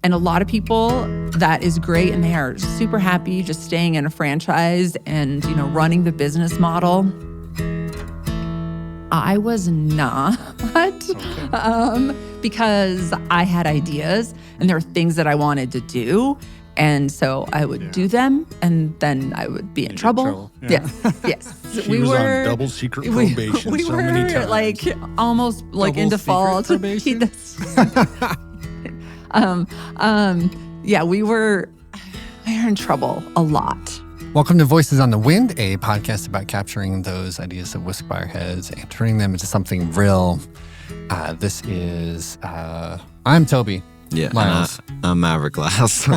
And a lot of people, that is great, and they are super happy just staying in a franchise and, running the business model. I was not, because I had ideas and there were things that I wanted to do. And so I would do them, and then I would be in trouble. Yeah. Yes. She was on double secret probation we so were many times. like almost like Double in default. secret Yeah, we were in trouble a lot. Welcome to Voices on the Wind, a podcast about capturing those ideas that whisk by our heads and turning them into something real. This is, I'm Toby. Yeah, Lyles. I'm Maverick Lyles.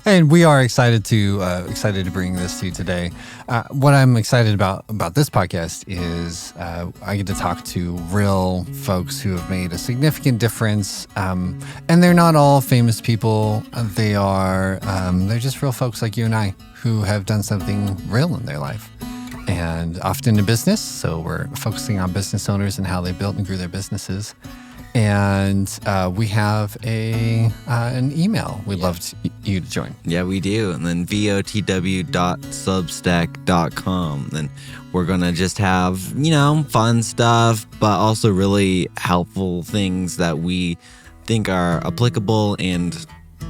And we are excited to bring this to you today. What I'm excited about this podcast is I get to talk to real folks who have made a significant difference. And they're not all famous people. They're just real folks like you and I who have done something real in their life. And often in business, so we're focusing on business owners and how they built and grew their businesses. And we have an email we'd love you to join. Yeah, we do. And then VOTW.substack.com. Then we're going to just have, fun stuff, but also really helpful things that we think are applicable and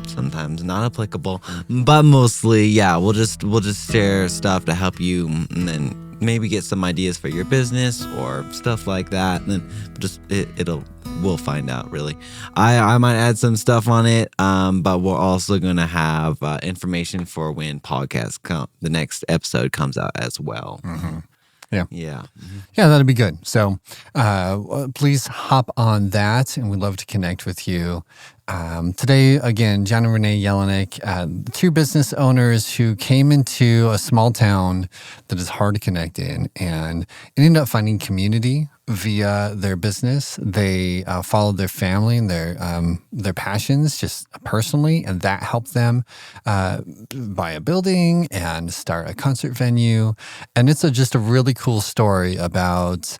sometimes not applicable. But mostly, we'll just share stuff to help you, and then maybe get some ideas for your business or stuff like that. And then we'll find out, really. I might add some stuff on it, but we're also going to have information for when the next episode comes out as well. Mm-hmm. Yeah, that'd be good. So please hop on that, and we'd love to connect with you. Today, again, Jon and Renee Jelinek, two business owners who came into a small town that is hard to connect in and ended up finding community via their business. They followed their family and their passions just personally, and that helped them buy a building and start a concert venue. And it's just a really cool story about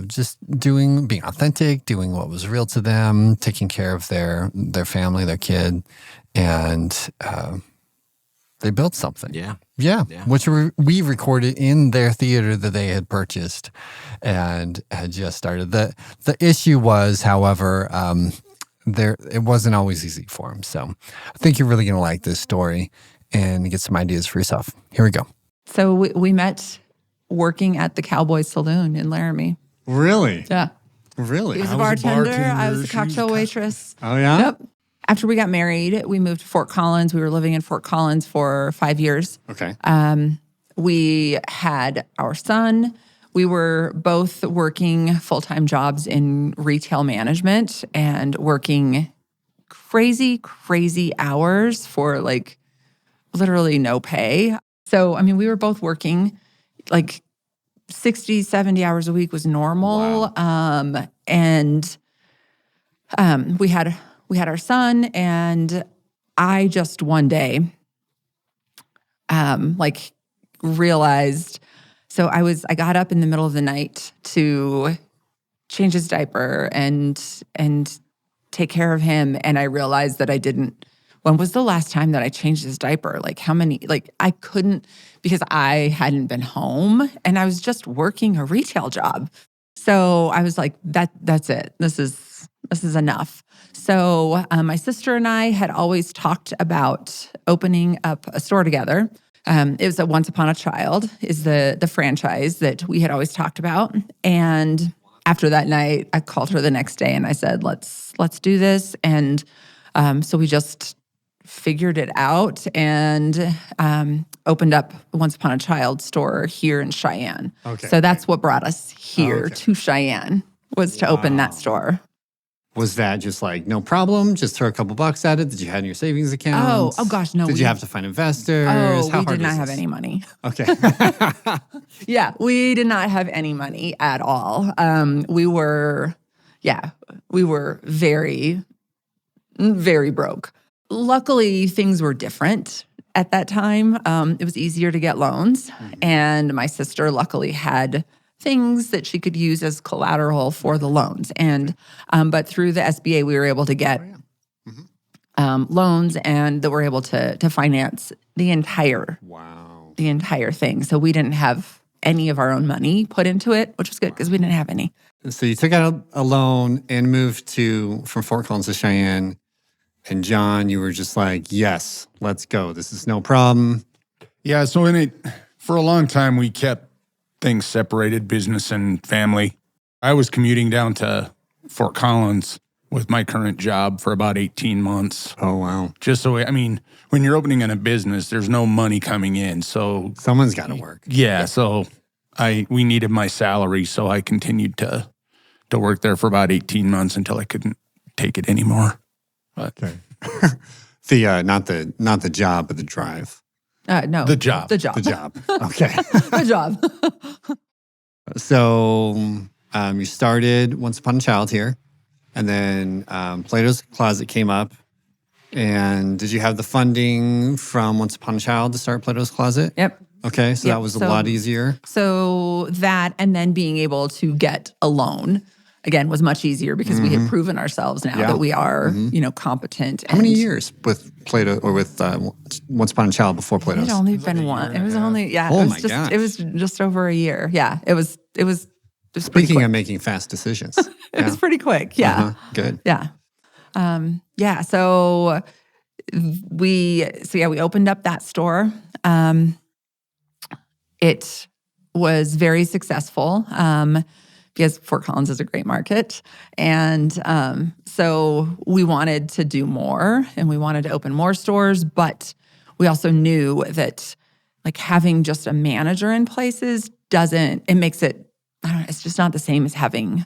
just being authentic, doing what was real to them, taking care of their family, their kid, and they built something. Yeah. Which we recorded in their theater that they had purchased and had just started. The issue was, however, it wasn't always easy for them. So I think you're really going to like this story and get some ideas for yourself. Here we go. So we met working at the Cowboy Saloon in Laramie. Really? Yeah. Really? He was a bartender. I was a cocktail waitress. Oh, yeah? Yep. After we got married, we moved to Fort Collins. We were living in Fort Collins for 5 years. Okay. We had our son. We were both working full-time jobs in retail management and working crazy, crazy hours for like literally no pay. So, we were both working like 60, 70 hours a week was normal. Wow. And we had our son, and I just one day realized, so I got up in the middle of the night to change his diaper and take care of him, and I realized that when was the last time that I changed his diaper? I couldn't, because I hadn't been home and I was just working a retail job. So I was like, that's it. This is enough. So my sister and I had always talked about opening up a store together. It was a Once Upon a Child is the franchise that we had always talked about. And after that night, I called her the next day and I said, let's do this. And so we just figured it out and opened up Once Upon a Child store here in Cheyenne. Okay. So that's what brought us here to Cheyenne, was to open that store. Was that just like, no problem, just throw a couple bucks at it? Did you have in your savings account? Oh gosh, no. Did you have to find investors? We did not have any money. Okay. Yeah, we did not have any money at all. We were very, very broke. Luckily, things were different at that time. It was easier to get loans. And my sister luckily had things that she could use as collateral for the loans. And but through the SBA, we were able to get loans, and that were able to finance the entire thing. So we didn't have any of our own money put into it, which was good because we didn't have any. So you took out a loan and moved from Fort Collins to Cheyenne. And Jon, you were just like, yes, let's go. This is no problem. Yeah, so for a long time, we kept things separated, business and family. I was commuting down to Fort Collins with my current job for about 18 months. Oh, wow. Just so, when you're opening in a business, there's no money coming in. So someone's got to work. Yeah, so we needed my salary, so I continued to work there for about 18 months until I couldn't take it anymore. But not the job, but the drive. No. The job. The job. Okay. The job. So you started Once Upon a Child here, and then Plato's Closet came up. And did you have the funding from Once Upon a Child to start Plato's Closet? Yep. Okay, so that was a lot easier. So that, and then being able to get a loan, again, was much easier because we had proven ourselves now that we are, competent. How many years with Plato or with Once Upon a Child before Plato's? It had only been one. It was only, Oh my gosh. It was just over a year. Yeah, it was Speaking of making fast decisions. It was pretty quick. Yeah. Good. Yeah. So we opened up that store. It was very successful because Fort Collins is a great market. And so we wanted to do more and we wanted to open more stores, but we also knew that like having just a manager in places makes it, it's just not the same as having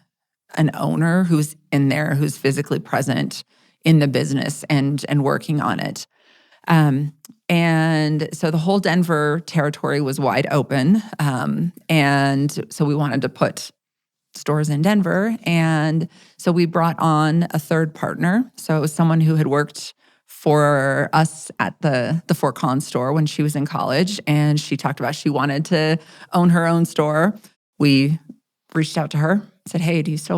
an owner who's in there, who's physically present in the business and working on it. And so the whole Denver territory was wide open. And so we wanted to put stores in Denver. And so we brought on a third partner. So it was someone who had worked for us at the Fort Collins store when she was in college. And she talked about she wanted to own her own store. We reached out to her, said, hey, do you still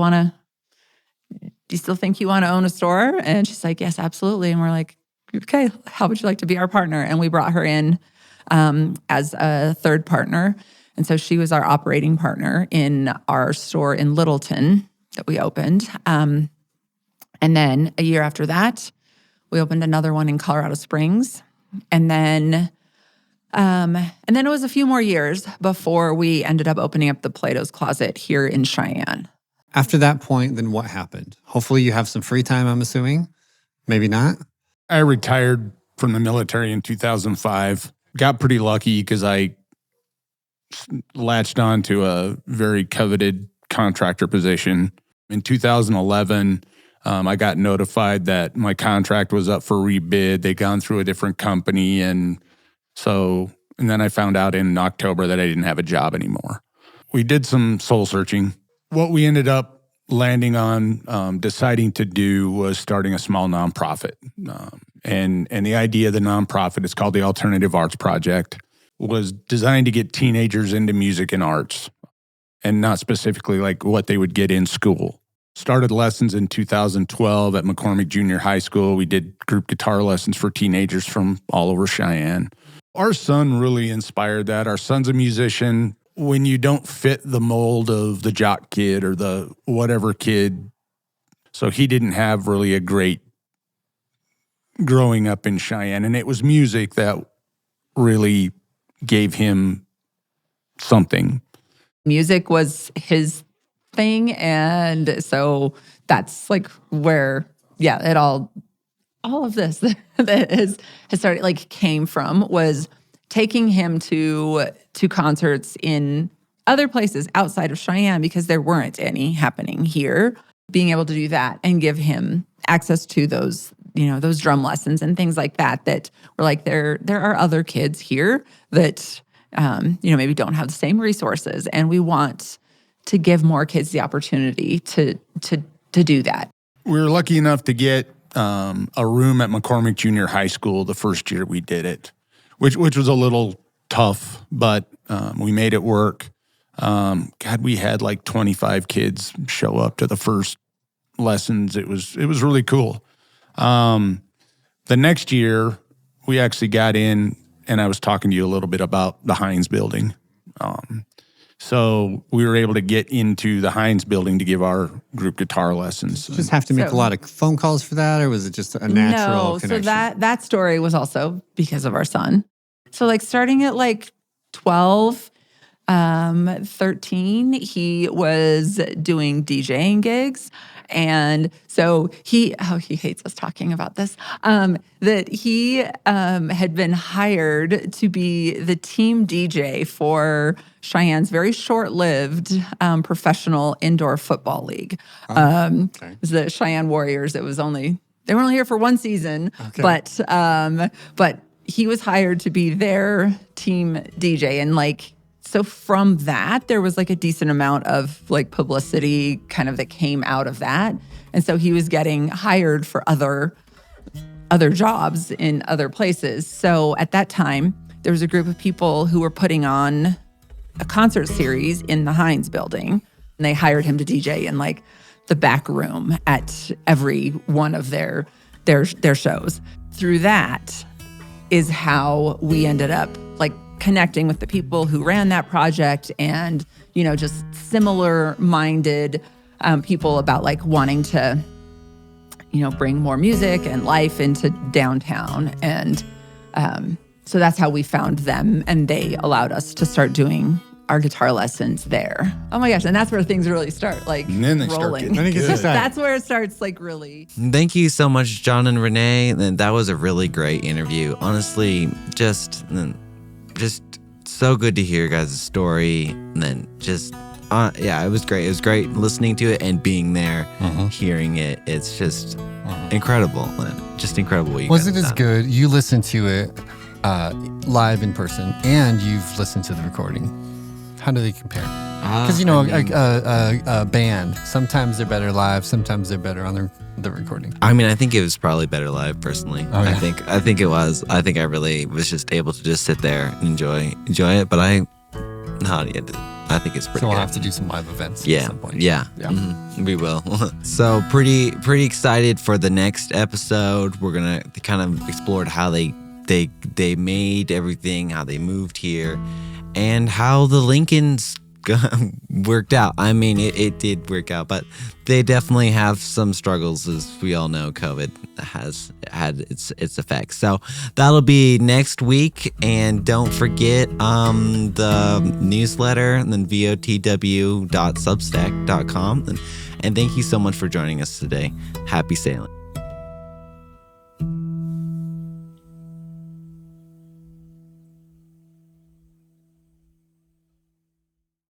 think you want to own a store? And she's like, yes, absolutely. And we're like, okay, how would you like to be our partner? And we brought her in as a third partner. And so she was our operating partner in our store in Littleton that we opened. And then a year after that, we opened another one in Colorado Springs. And then it was a few more years before we ended up opening up the Plato's Closet here in Cheyenne. After that point, then what happened? Hopefully you have some free time, I'm assuming. Maybe not. I retired from the military in 2005. Got pretty lucky because I latched on to a very coveted contractor position. In 2011, I got notified that my contract was up for rebid. They'd gone through a different company. And then I found out in October that I didn't have a job anymore. We did some soul searching. What we ended up landing on, deciding to do was starting a small nonprofit. And the idea of the nonprofit is called the Alternative Arts Project, was designed to get teenagers into music and arts, and not specifically like what they would get in school. Started lessons in 2012 at McCormick Junior High School. We did group guitar lessons for teenagers from all over Cheyenne. Our son really inspired that. Our son's a musician. When you don't fit the mold of the jock kid or the whatever kid, so he didn't have really a great growing up in Cheyenne. And it was music that really gave him something. Music was his thing. And so that's like where, it all of this that has started, like, came from, was taking him to concerts in other places outside of Cheyenne because there weren't any happening here. Being able to do that and give him access to those, those drum lessons and things like that were like, there are other kids here that, maybe don't have the same resources. And we want to give more kids the opportunity to do that. We were lucky enough to get a room at McCormick Junior High School the first year we did it, which was a little tough, but we made it work. We had like 25 kids show up to the first lessons. It was really cool. The the next year, we actually got in, and I was talking to you a little bit about the Heinz building. So we were able to get into the Heinz building to give our group guitar lessons. Just have to make a lot of phone calls for that, or was it just a natural connection? So that story was also because of our son. So like starting at like 12, 13, he was doing DJing gigs. And so he hates us talking about this, that he had been hired to be the team DJ for Cheyenne's very short-lived professional indoor football league. It was the Cheyenne Warriors. They were only here for one season, but he was hired to be their team DJ. And like, so from that, there was like a decent amount of like publicity kind of that came out of that. And so he was getting hired for other jobs in other places. So at that time, there was a group of people who were putting on a concert series in the Heinz building. And they hired him to DJ in like the back room at every one of their shows. Through that is how we ended up like connecting with the people who ran that project, and, you know, just similar minded people about like wanting to, you know, bring more music and life into downtown. And so that's how we found them, and they allowed us to start doing our guitar lessons there. Oh my gosh. And that's where things really start like And then they rolling. start getting good. That's where it starts like really. Thank you so much, Jon and Renee. That was a really great interview. Honestly, just so good to hear your guys' story. And then just, it was great. It was great listening to it and being there, hearing it. It's just incredible. Just incredible what you Was guys it as have done. good? You listened to it live in person, and you've listened to the recording. How do they compare? Because, you know, a band, sometimes they're better live, sometimes they're better on the recording. I mean, I think it was probably better live, personally. Oh, yeah. I think it was. I think I really was just able to just sit there and enjoy it. But I think it's pretty So we'll good. have to do some live events Yeah, at some point. yeah, we will. So pretty excited for the next episode. We're gonna kind of explore how they made everything, how they moved here, and how the Lincolns worked out. I mean, it did work out, but they definitely have some struggles, as we all know. COVID has had its effects. So that'll be next week, and don't forget the newsletter, and then votw.substack.com. And thank you so much for joining us today. Happy sailing.